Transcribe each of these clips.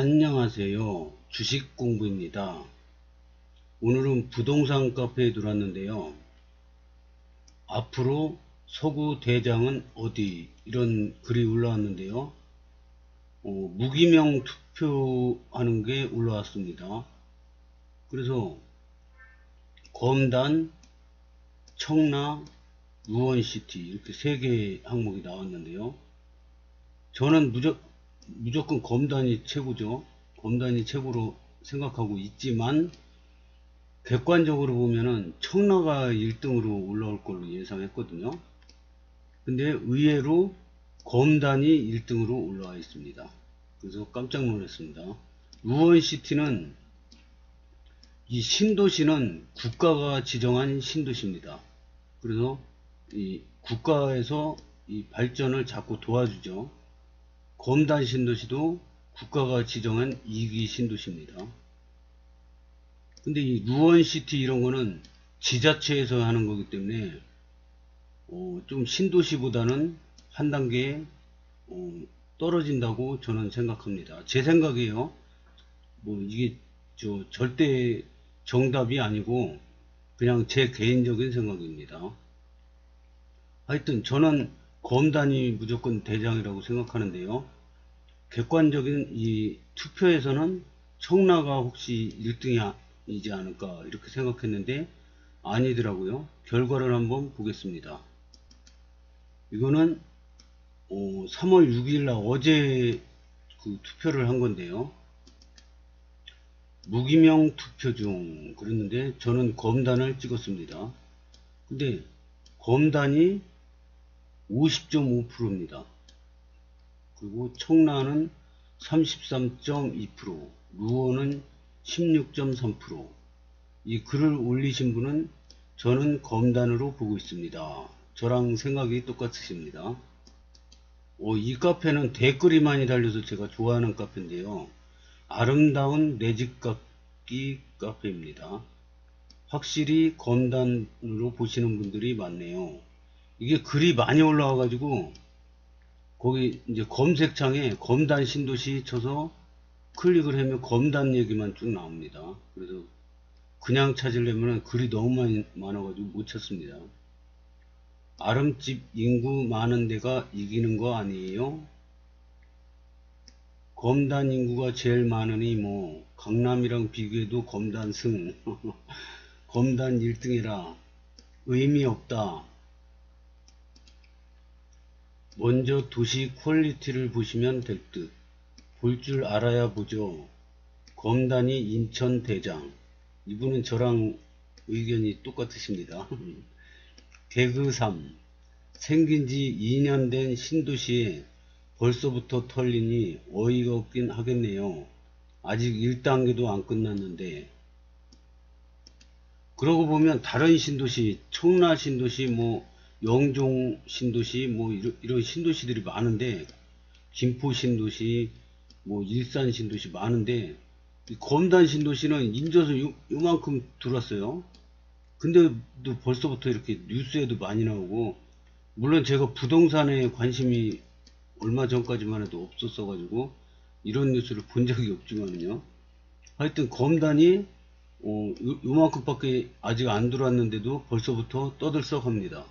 안녕하세요. 주식공부입니다. 오늘은 부동산 카페에 들어왔는데요. 앞으로 서구 대장은 어디? 이런 글이 올라왔는데요. 무기명 투표하는 게 올라왔습니다. 그래서 검단, 청라, 루원시티 이렇게 세 개의 항목이 나왔는데요. 저는 무조건 검단이 최고죠. 검단이 최고로 생각하고 있지만 객관적으로 보면은 청라가 1등으로 올라올 걸로 예상했거든요. 근데 의외로 검단이 1등으로 올라와 있습니다. 그래서 깜짝 놀랐습니다. 루원시티는 이 신도시는 국가가 지정한 신도시입니다. 그래서 이 국가에서 이 발전을 자꾸 도와주죠. 검단 신도시도 국가가 지정한 2기 신도시입니다. 근데 이 루원시티 이런 거는 지자체에서 하는 거기 때문에 좀 신도시보다는 한 단계 떨어진다고 저는 생각합니다. 제 생각이에요. 뭐 이게 절대 정답이 아니고 그냥 제 개인적인 생각입니다. 하여튼 저는 검단이 무조건 대장이라고 생각하는데요. 객관적인 이 투표에서는 청라가 혹시 1등이지 않을까 이렇게 생각했는데 아니더라고요. 결과를 한번 보겠습니다. 이거는 3월 6일날 어제 그 투표를 한 건데요. 무기명 투표 중 그랬는데 저는 검단을 찍었습니다. 근데 검단이 50.5%입니다. 그리고 청라는 33.2%, 루어는 16.3%. 이 글을 올리신 분은 저는 검단으로 보고 있습니다. 저랑 생각이 똑같으십니다. 이 카페는 댓글이 많이 달려서 제가 좋아하는 카페인데요. 아름다운 내 집 갖기 카페입니다. 확실히 검단으로 보시는 분들이 많네요. 이게 글이 많이 올라와 가지고 거기 이제 검색창에 검단 신도시 쳐서 클릭을 하면 검단 얘기만 쭉 나옵니다. 그래서 그냥 찾으려면 글이 너무 많이 많아가지고 못 찾습니다. 아름집 인구 많은 데가 이기는 거 아니에요? 검단 인구가 제일 많으니 뭐 강남이랑 비교해도 검단 승 검단 1등이라 의미 없다. 먼저 도시 퀄리티를 보시면 될 듯. 볼 줄 알아야 보죠. 검단이 인천 대장. 이분은 저랑 의견이 똑같으십니다. 개그 3. 생긴 지 2년 된 신도시에 벌써부터 털리니 어이가 없긴 하겠네요. 아직 1단계도 안 끝났는데. 그러고 보면 다른 신도시, 청라 신도시, 뭐 영종 신도시, 뭐 이런 신도시들이 많은데, 김포 신도시, 뭐 일산 신도시 많은데, 이 검단 신도시는 인져서 요만큼 들어왔어요. 근데 벌써부터 이렇게 뉴스에도 많이 나오고, 물론 제가 부동산에 관심이 얼마 전까지만 해도 없었어 가지고 이런 뉴스를 본 적이 없지만요. 하여튼 검단이 요만큼밖에 아직 안 들어왔는데도 벌써부터 떠들썩합니다.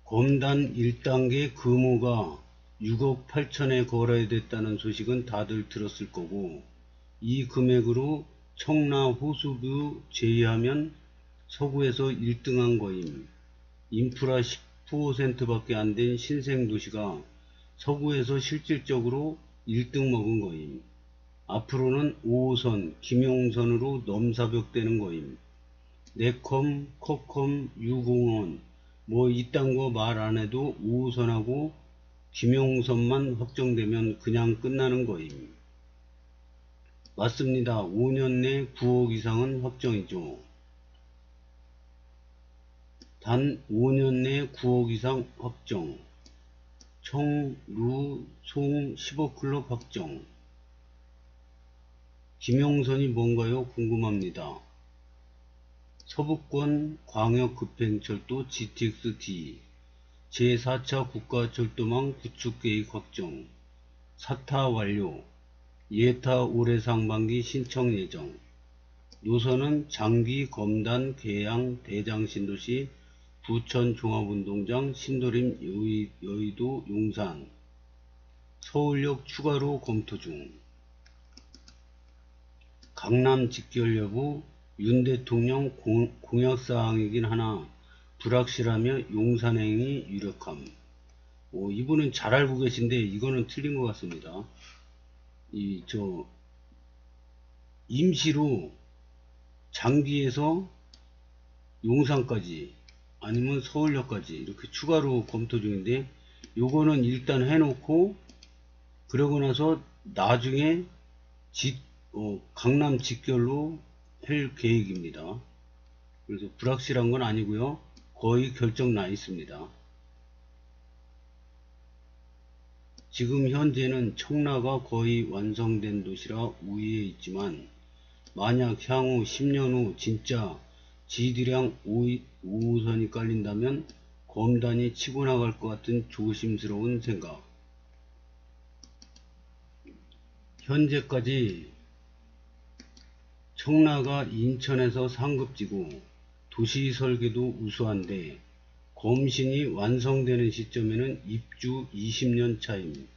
검단 1단계 금호가 6억 8천에 거래됐다는 소식은 다들 들었을 거고, 이 금액으로 청라 호수부 제외하면 서구에서 1등한 거임. 인프라 10% 밖에 안 된 신생도시가 서구에서 실질적으로 1등 먹은 거임. 앞으로는 5호선, 김용선으로 넘사벽되는 거임. 네컴, 코컴, 유공원 뭐 이딴 거 말 안해도 5호선하고 김용선만 확정되면 그냥 끝나는 거임. 맞습니다. 5년 내 9억 이상은 확정이죠. 단 5년 내 9억 이상 확정. 청, 루, 송 15클럽 확정. 김용선이 뭔가요? 궁금합니다. 서부권 광역급행철도 GTX-D 제4차 국가철도망 구축계획 확정. 사타 완료. 예타 올해 상반기 신청 예정. 노선은 장기, 검단, 계양, 대장 신도시, 부천 종합운동장, 신도림, 여의도, 용산, 서울역 추가로 검토 중. 강남 직결 여부. 윤 대통령 공약사항이긴 하나 불확실하며 용산행이 유력함. 이분은 잘 알고 계신데 이거는 틀린 것 같습니다. 임시로 장기에서 용산까지 아니면 서울역까지 이렇게 추가로 검토 중인데, 요거는 일단 해놓고 그러고 나서 나중에 강남 직결로 할 계획입니다. 그래서 불확실한 건 아니고요, 거의 결정 나 있습니다. 지금 현재는 청라가 거의 완성된 도시라 우위에 있지만, 만약 향후 10년 후 진짜 지드량 5호선이 깔린다면 검단이 치고 나갈 것 같은 조심스러운 생각. 현재까지 청라가 인천에서 상급지고 도시 설계도 우수한데, 검신이 완성되는 시점에는 입주 20년 차임.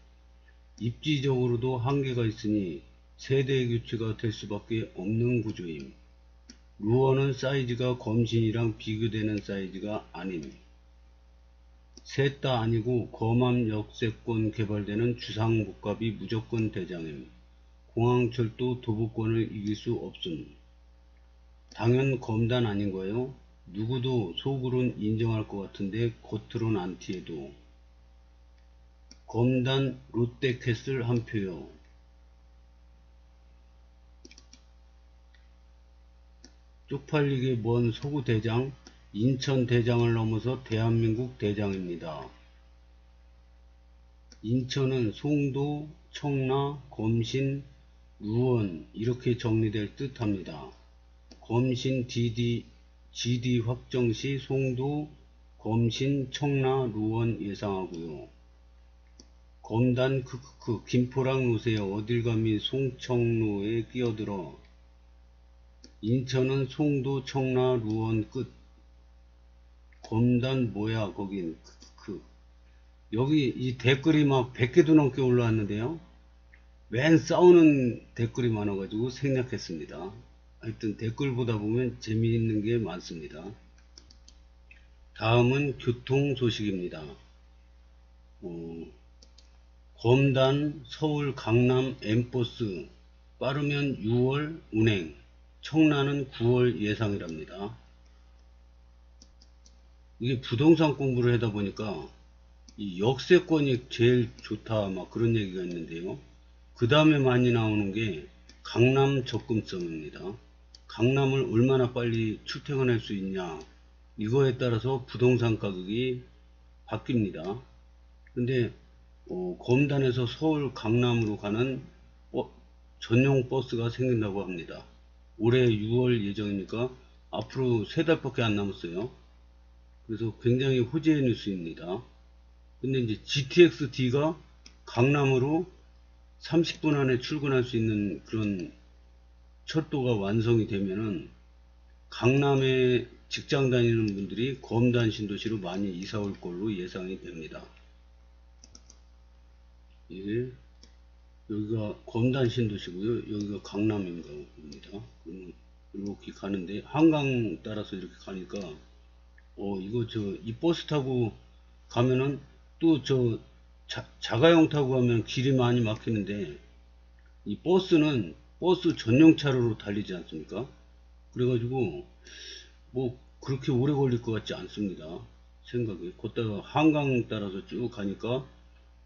입지적으로도 한계가 있으니 세대 교체가 될 수밖에 없는 구조임. 루어는 사이즈가 검신이랑 비교되는 사이즈가 아님. 셋 다 아니고 검암 역세권 개발되는 주상복합이 무조건 대장임. 공항철도 도보권을 이길 수 없음. 당연 검단 아닌 거예요. 누구도 속으론 인정할 것 같은데 겉으론 안티해도. 검단 롯데캐슬 한 표요. 쪽팔리게 먼 서구 대장, 인천 대장을 넘어서 대한민국 대장입니다. 인천은 송도, 청라, 검신, 루원 이렇게 정리될 듯 합니다. 검신 GD 확정 시 송도, 검신, 청라, 루원 예상하고요. 검단 김포랑 노세요. 어딜 감히 송청로에 끼어들어. 인천은 송도, 청라, 루원 끝. 검단 뭐야 거긴. 여기 이 댓글이 막 100개도 넘게 올라왔는데요, 맨 싸우는 댓글이 많아가지고 생략했습니다. 하여튼 댓글 보다 보면 재미있는 게 많습니다. 다음은 교통 소식입니다. 검단 서울 강남 M버스 빠르면 6월 운행, 청라는 9월 예상이랍니다. 이게 부동산 공부를 하다 보니까 이 역세권이 제일 좋다 막 그런 얘기가 있는데요, 그 다음에 많이 나오는 게 강남 접근성입니다. 강남을 얼마나 빨리 출퇴근할 수 있냐, 이거에 따라서 부동산 가격이 바뀝니다. 근데 검단에서 서울 강남으로 가는 전용 버스가 생긴다고 합니다. 올해 6월 예정이니까 앞으로 3달밖에 안 남았어요. 그래서 굉장히 호재의 뉴스입니다. 근데 이제 GTX-D가 강남으로 30분 안에 출근할 수 있는 그런 철도가 완성이 되면은 강남에 직장 다니는 분들이 검단 신도시로 많이 이사 올 걸로 예상이 됩니다. 이게 여기가 검단 신도시고요, 여기가 강남인 겁니다. 이렇게 가는데 한강 따라서 이렇게 가니까 이거 이 버스 타고 가면은 또 자가용 타고 가면 길이 많이 막히는데, 이 버스는 버스 전용 차로로 달리지 않습니까? 그래가지고 뭐 그렇게 오래 걸릴 것 같지 않습니다. 생각에. 걷다가 한강 따라서 쭉 가니까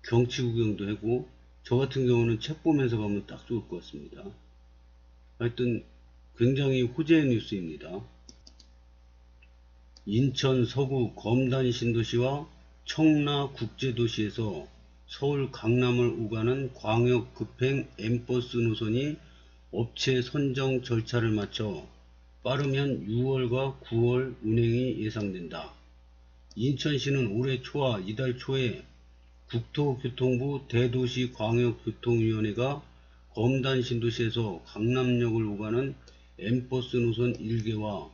경치 구경도 하고, 저 같은 경우는 책 보면서 가면 딱 좋을 것 같습니다. 하여튼 굉장히 호재의 뉴스입니다. 인천 서구 검단 신도시와 청라 국제도시에서 서울 강남을 오가는 광역 급행 M버스 노선이 업체 선정 절차를 마쳐 빠르면 6월과 9월 운행이 예상된다. 인천시는 올해 초와 이달 초에 국토교통부 대도시광역교통위원회가 검단 신도시에서 강남역을 오가는 M버스 노선 1개와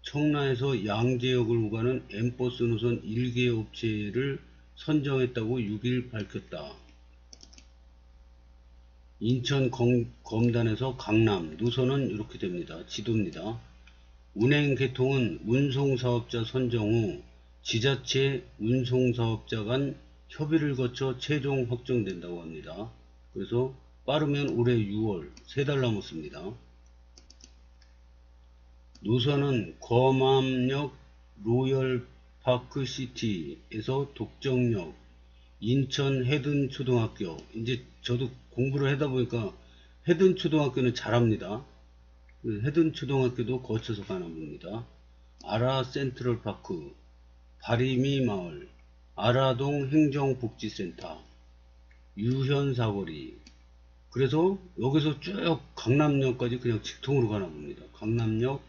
청라에서 양재역을 오가는 M버스 노선 1개 업체를 선정했다고 6일 밝혔다. 인천 검단에서 강남 노선은 이렇게 됩니다. 지도입니다. 운행 계통은 운송사업자 선정 후 지자체 운송사업자 간 협의를 거쳐 최종 확정된다고 합니다. 그래서 빠르면 올해 6월 3달 남았습니다. 노선은 검암역 로열파크시티에서 독정역, 인천 해든초등학교, 이제 저도 공부를 하다 보니까 해든초등학교는 잘합니다. 해든초등학교도 거쳐서 가나 봅니다. 아라센트럴파크, 바리미마을, 아라동 행정복지센터, 유현사거리. 그래서 여기서 쭉 강남역까지 그냥 직통으로 가나 봅니다. 강남역,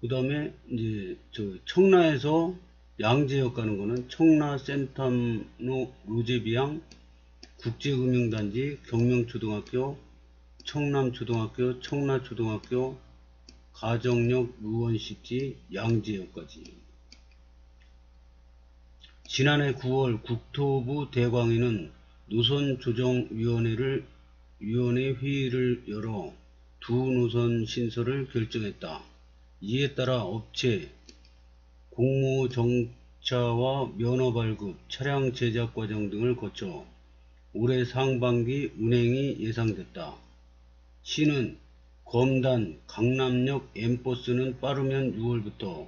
그 다음에 이제 저 청라에서 양재역 가는 거는 청라 센텀노 로제비앙 국제금융단지 경명초등학교, 청남초등학교, 청라초등학교, 가정역 루원시티 양재역까지. 지난해 9월 국토부 대광위는 노선조정위원회 회의를 열어 두 노선 신설을 결정했다. 이에 따라 업체, 공모 정차와 면허 발급, 차량 제작 과정 등을 거쳐 올해 상반기 운행이 예상됐다. 시는 검단 강남역 M버스는 빠르면 6월부터,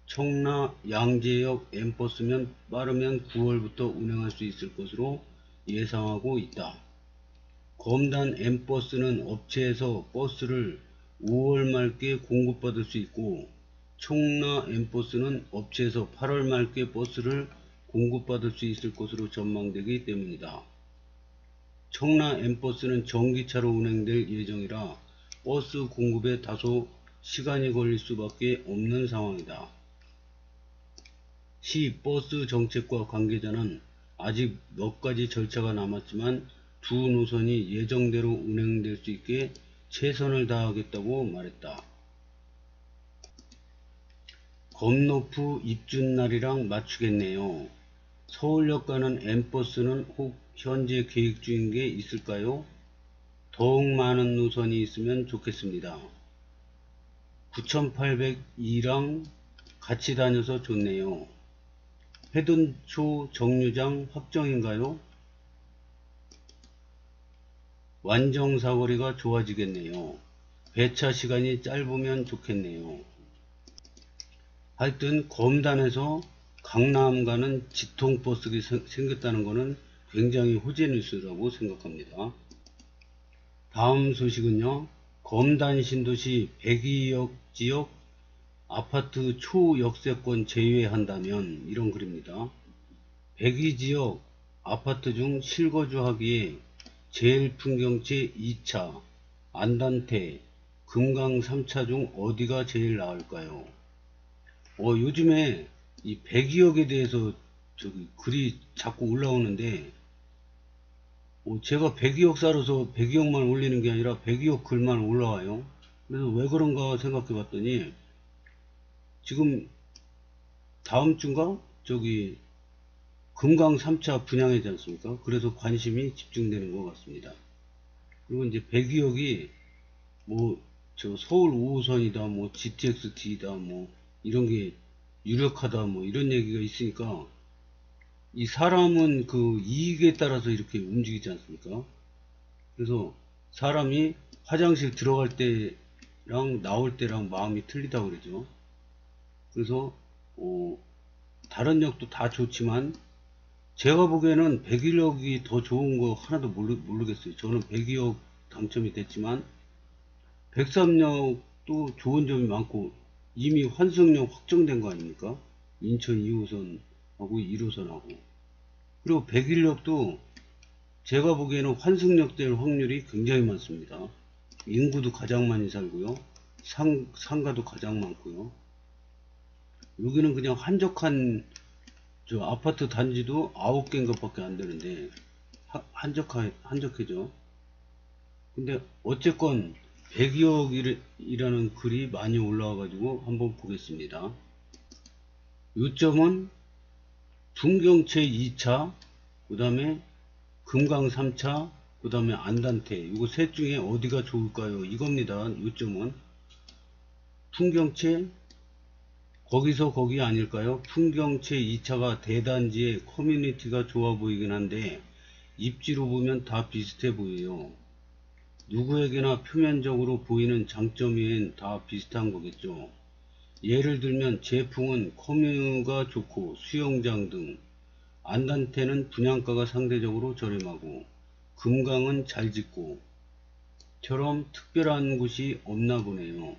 청라 양재역 M버스면 빠르면 9월부터 운행할 수 있을 것으로 예상하고 있다. 검단 M버스는 업체에서 버스를 5월 말께 공급받을 수 있고, 청라 M버스는 업체에서 8월 말께 버스를 공급받을 수 있을 것으로 전망되기 때문이다. 청라 M버스는 전기차로 운행될 예정이라 버스 공급에 다소 시간이 걸릴 수밖에 없는 상황이다. 시 버스 정책과 관계자는 아직 몇 가지 절차가 남았지만 두 노선이 예정대로 운행될 수 있게 최선을 다하겠다고 말했다. 검노프 입준날이랑 맞추겠네요. 서울역 가는 M버스는 혹 현재 계획 중인 게 있을까요? 더욱 많은 노선이 있으면 좋겠습니다. 9802랑 같이 다녀서 좋네요. 해든초 정류장 확정인가요? 완정사거리가 좋아지겠네요. 배차 시간이 짧으면 좋겠네요. 하여튼 검단에서 강남 가는 직통버스가 생겼다는 것은 굉장히 호재 뉴스라고 생각합니다. 다음 소식은요. 검단 신도시 백이역 지역 아파트 초역세권 제외한다면, 이런 글입니다. 백이지역 아파트 중 실거주하기에 제일 풍경채 2차, 안단태, 금강 3차 중 어디가 제일 나을까요? 요즘에 이 백이역에 대해서 글이 자꾸 올라오는데, 제가 백이역 살아서 백이역만 올리는 게 아니라 백이역 글만 올라와요. 그래서 왜 그런가 생각해 봤더니, 지금 다음 주인가 금강 3차 분양이지 않습니까? 그래서 관심이 집중되는 것 같습니다. 그리고 이제 백이역이 서울 5호선이다, GTX-D다, 이런 게 유력하다, 이런 얘기가 있으니까, 이 사람은 그 이익에 따라서 이렇게 움직이지 않습니까? 그래서 사람이 화장실 들어갈 때랑 나올 때랑 마음이 틀리다고 그러죠. 그래서 다른 역도 다 좋지만 제가 보기에는 백이역이 더 좋은 거 하나도 모르겠어요. 저는 백이역 당첨이 됐지만 103역도 좋은 점이 많고 이미 환승역 확정된 거 아닙니까? 인천 2호선하고 1호선하고. 그리고 백일역도 제가 보기에는 환승역 될 확률이 굉장히 많습니다. 인구도 가장 많이 살고요. 상가도 가장 많고요. 여기는 그냥 한적한 저 아파트 단지도 9개인 것밖에 안 되는데 한적해져. 근데 어쨌건 102억이라는 글이 많이 올라와 가지고 한번 보겠습니다. 요점은 풍경채 2차, 그 다음에 금강 3차, 그 다음에 안단태, 이거 셋 중에 어디가 좋을까요? 이겁니다. 요점은 풍경채 거기서 거기 아닐까요? 풍경채 2차가 대단지에 커뮤니티가 좋아 보이긴 한데 입지로 보면 다 비슷해 보여요. 누구에게나 표면적으로 보이는 장점 외엔 다 비슷한 거겠죠. 예를 들면 제풍은 커뮤가 좋고 수영장 등, 안단테는 분양가가 상대적으로 저렴하고 금강은 잘 짓고 처럼 특별한 곳이 없나 보네요.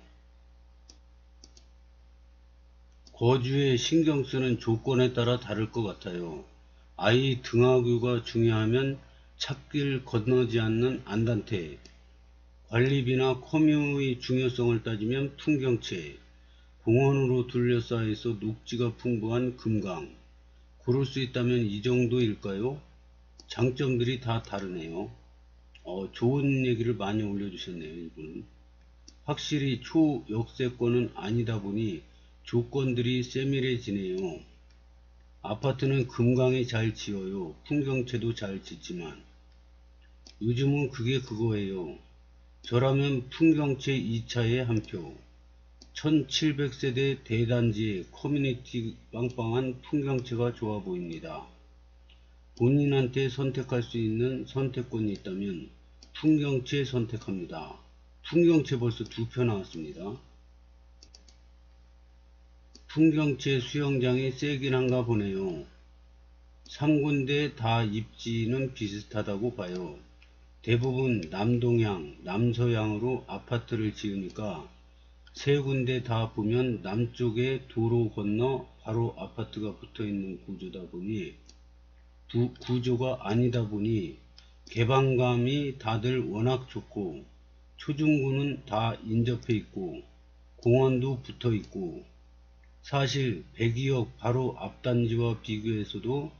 거주에 신경 쓰는 조건에 따라 다를 것 같아요. 아이 등하교가 중요하면 찻길 건너지 않는 안단테, 관리비나 커뮤의 중요성을 따지면 풍경채, 공원으로 둘러싸여 있어 녹지가 풍부한 금강, 고를 수 있다면 이 정도일까요? 장점들이 다 다르네요. 좋은 얘기를 많이 올려주셨네요, 이분. 확실히 초역세권은 아니다 보니 조건들이 세밀해지네요. 아파트는 금강이 잘 지어요. 풍경채도 잘 짓지만 요즘은 그게 그거예요. 저라면 풍경채 2차에 한 표. 1700세대 대단지에 커뮤니티 빵빵한 풍경채가 좋아 보입니다. 본인한테 선택할 수 있는 선택권이 있다면 풍경채 선택합니다. 풍경채 벌써 2표 나왔습니다. 풍경채 수영장이 세긴 한가 보네요. 3군데 다 입지는 비슷하다고 봐요. 대부분 남동향, 남서향으로 아파트를 지으니까 3군데 다 보면 남쪽에 도로 건너 바로 아파트가 붙어있는 구조다 보니 구조가 아니다 보니 개방감이 다들 워낙 좋고 초중구는 다 인접해 있고 공원도 붙어 있고 사실 102억 바로 앞단지와 비교해서도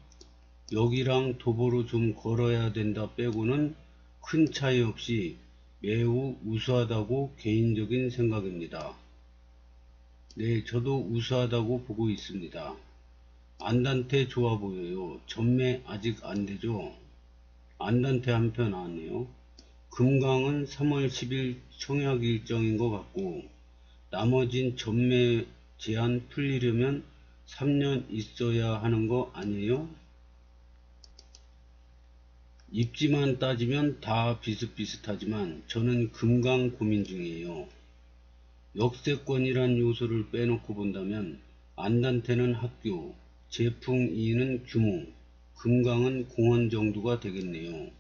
여기랑 도보로 좀 걸어야 된다 빼고는 큰 차이 없이 매우 우수하다고 개인적인 생각입니다. 네, 저도 우수하다고 보고 있습니다. 안단테 좋아 보여요. 전매 아직 안 되죠? 안단테 한 표 나왔네요. 금강은 3월 10일 청약 일정인 것 같고 나머진 전매 제한 풀리려면 3년 있어야 하는 거 아니에요? 입지만 따지면 다 비슷비슷하지만 저는 금강 고민 중이에요. 역세권이란 요소를 빼놓고 본다면 안단테는 학교, 제풍 2는 규모, 금강은 공원 정도가 되겠네요.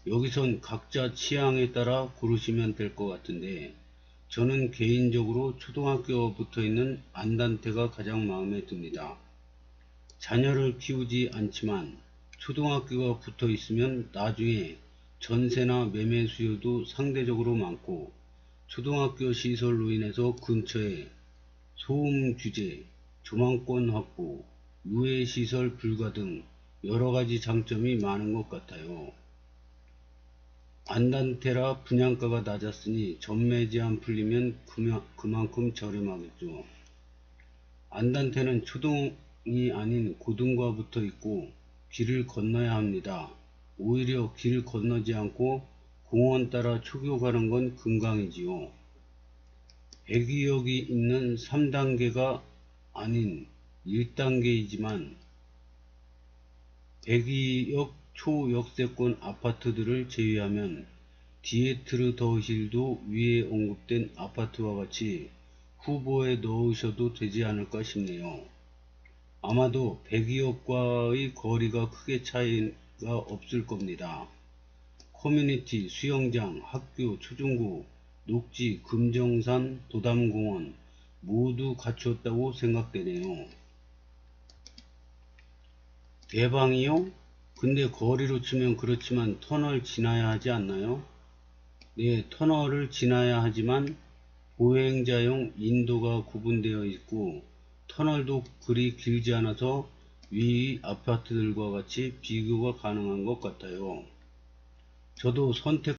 여기선 각자 취향에 따라 고르시면 될 것 같은데 저는 개인적으로 초등학교 붙어있는 안단테가 가장 마음에 듭니다. 자녀를 키우지 않지만 초등학교가 붙어 있으면 나중에 전세나 매매 수요도 상대적으로 많고 초등학교 시설로 인해서 근처에 소음 규제, 조망권 확보, 유해시설 불가 등 여러가지 장점이 많은 것 같아요. 안단테라 분양가가 낮았으니 전매 제한 풀리면 그만큼 저렴하겠죠. 안단테는 초등이 아닌 고등과 붙어 있고 길을 건너야 합니다. 오히려 길 건너지 않고 공원 따라 초교 가는 건 금강이지요. 102억이 있는 3단계가 아닌 1단계이지만 102억 초역세권 아파트들을 제외하면 디에트르 더힐도 위에 언급된 아파트와 같이 후보에 넣으셔도 되지 않을까 싶네요. 아마도 102억과의 거리가 크게 차이가 없을 겁니다. 커뮤니티, 수영장, 학교, 초중고, 녹지, 금정산, 도담공원 모두 갖추었다고 생각되네요. 대방이요? 근데 거리로 치면 그렇지만 터널 지나야 하지 않나요? 네, 터널을 지나야 하지만 보행자용 인도가 구분되어 있고 터널도 그리 길지 않아서 위 아파트들과 같이 비교가 가능한 것 같아요. 저도 선택